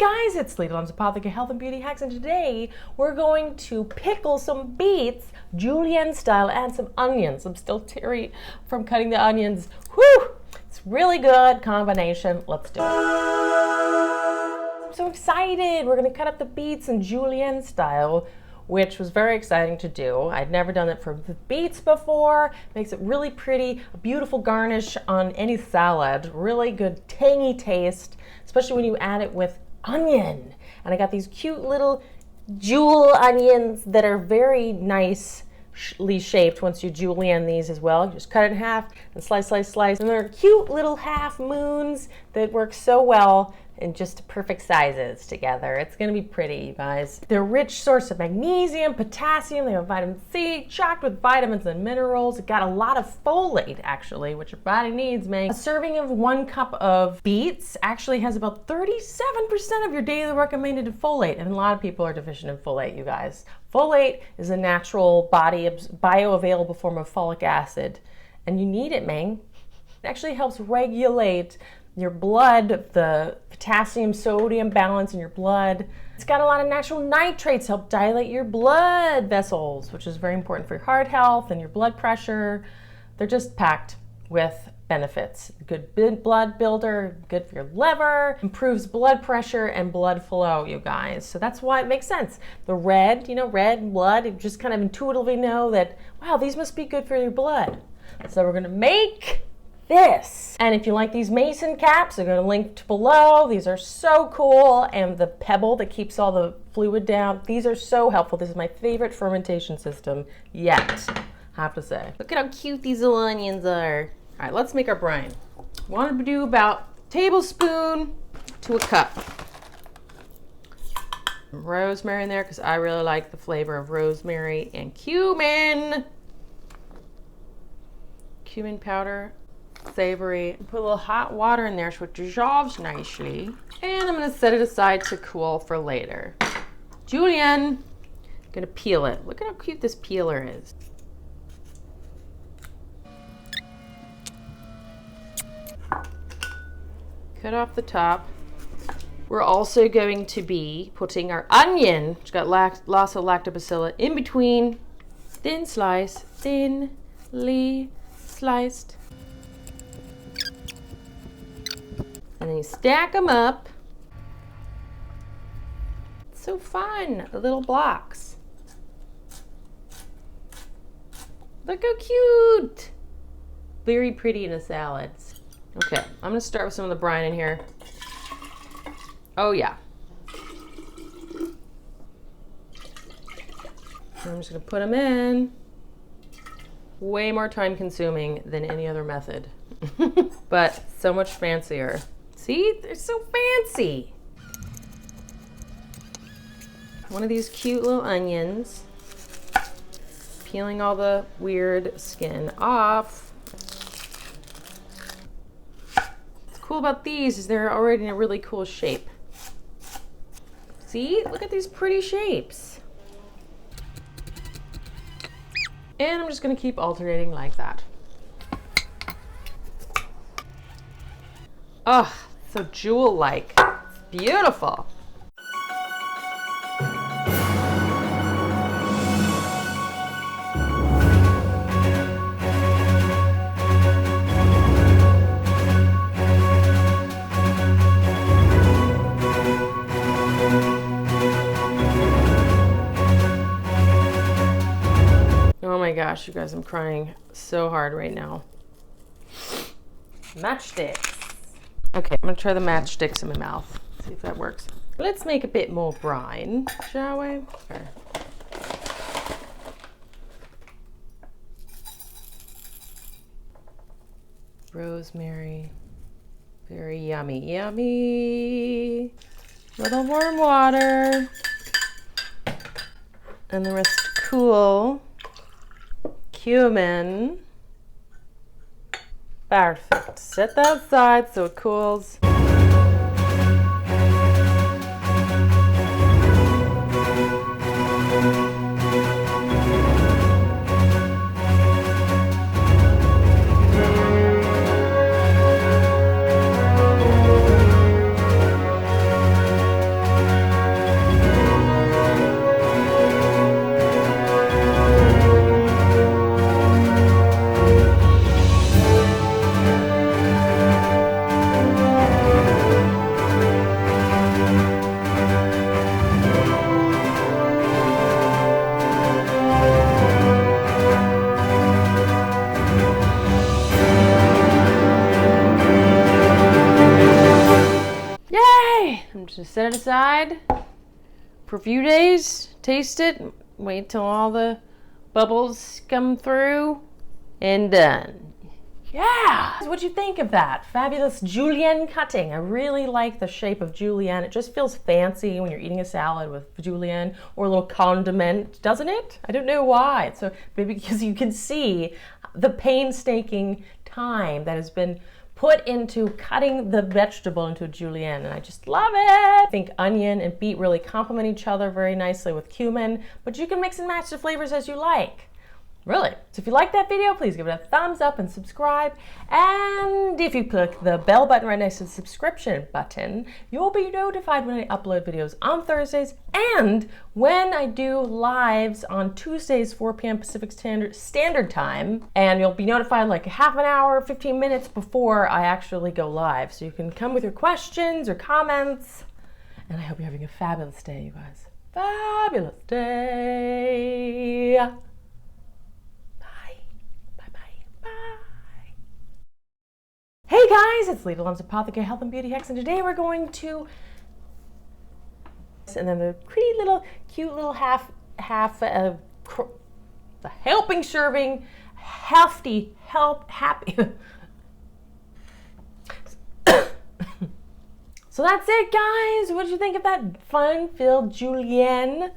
guys, it's Leda's Apothecary Health and Beauty Hacks, and today we're going to pickle some beets, Julienne style, and some onions. I'm still teary from cutting the onions. Whew! It's really good combination. Let's do it. I'm so excited. We're going to cut up the beets in Julienne style, which was very exciting to do. I'd never done it for beets before. Makes it really pretty, a beautiful garnish on any salad. Really good tangy taste, especially when you add it with onion. And I got these cute little jewel onions that are very nicely shaped once you julienne these as well. You just cut it in half and slice, slice, slice. And they're cute little half moons that work so well in just perfect sizes together. It's gonna be pretty, you guys. They're a rich source of magnesium, potassium, they have vitamin C, chocked with vitamins and minerals. It got a lot of folate, actually, which your body needs, man. A serving of 1 cup of beets actually has about 37% of your daily recommended folate, and a lot of people are deficient in folate, you guys. Folate is a natural body bioavailable form of folic acid, and you need it, man. It actually helps regulate your blood, the potassium sodium balance in your blood. It's got a lot of natural nitrates, help dilate your blood vessels, which is very important for your heart health and your blood pressure. They're just packed with benefits. Good blood builder, good for your liver, improves blood pressure and blood flow, you guys. So that's why it makes sense. The red, red blood, you just kind of intuitively know that, wow, these must be good for your blood. So we're gonna make this. And if you like these mason caps, I'm going to link below. These are so cool. And the pebble that keeps all the fluid down. These are so helpful. This is my favorite fermentation system yet, I have to say. Look at how cute these little onions are. All right, let's make our brine. Want to do about a tablespoon to a cup. Rosemary in there because I really like the flavor of rosemary and cumin. Cumin powder. Savory. Put a little hot water in there so it dissolves nicely. And I'm going to set it aside to cool for later. Julienne, I'm going to peel it. Look at how cute this peeler is. Cut off the top. We're also going to be putting our onion, which got lots of lactobacillus, in between. Thin slice, thinly sliced. And then you stack them up. It's so fun, the little blocks. Look how cute. Very pretty in a salad. Okay, I'm gonna start with some of the brine in here. Oh yeah. I'm just gonna put them in. Way more time consuming than any other method, but so much fancier. See, they're so fancy. One of these cute little onions. Peeling all the weird skin off. What's cool about these is they're already in a really cool shape. See, look at these pretty shapes. And I'm just gonna keep alternating like that. Oh, so jewel-like. It's beautiful. Oh my gosh, you guys, I'm crying so hard right now. Matchsticks. Okay, I'm gonna try the matchsticks in my mouth. See if that works. Let's make a bit more brine, shall we? Okay. Rosemary. Very yummy, yummy. Little warm water. And the rest cool. Cumin. Perfect. Set that aside so it cools. And just set it aside for a few days. Taste it. Wait till all the bubbles come through. And done. Yeah! What'd you think of that? Fabulous julienne cutting. I really like the shape of julienne. It just feels fancy when you're eating a salad with julienne or a little condiment, doesn't it? I don't know why. So maybe because you can see the painstaking time that has been put into cutting the vegetable into a julienne, and I just love it. I think onion and beet really complement each other very nicely with cumin, but you can mix and match the flavors as you like. Really. So if you like that video, please give it a thumbs up and subscribe. And if you click the bell button right next to the subscription button, you'll be notified when I upload videos on Thursdays and when I do lives on Tuesdays, 4 p.m. Pacific Standard Time. And you'll be notified like a half an hour, 15 minutes before I actually go live. So you can come with your questions or comments. And I hope you're having a fabulous day, you guys. Fabulous day. Hey guys, it's Leda Lum's Apothecary Health and Beauty Hacks, and today we're going to, and then the pretty little, cute little the helping serving, happy. So that's it, guys. What did you think of that fun-filled julienne?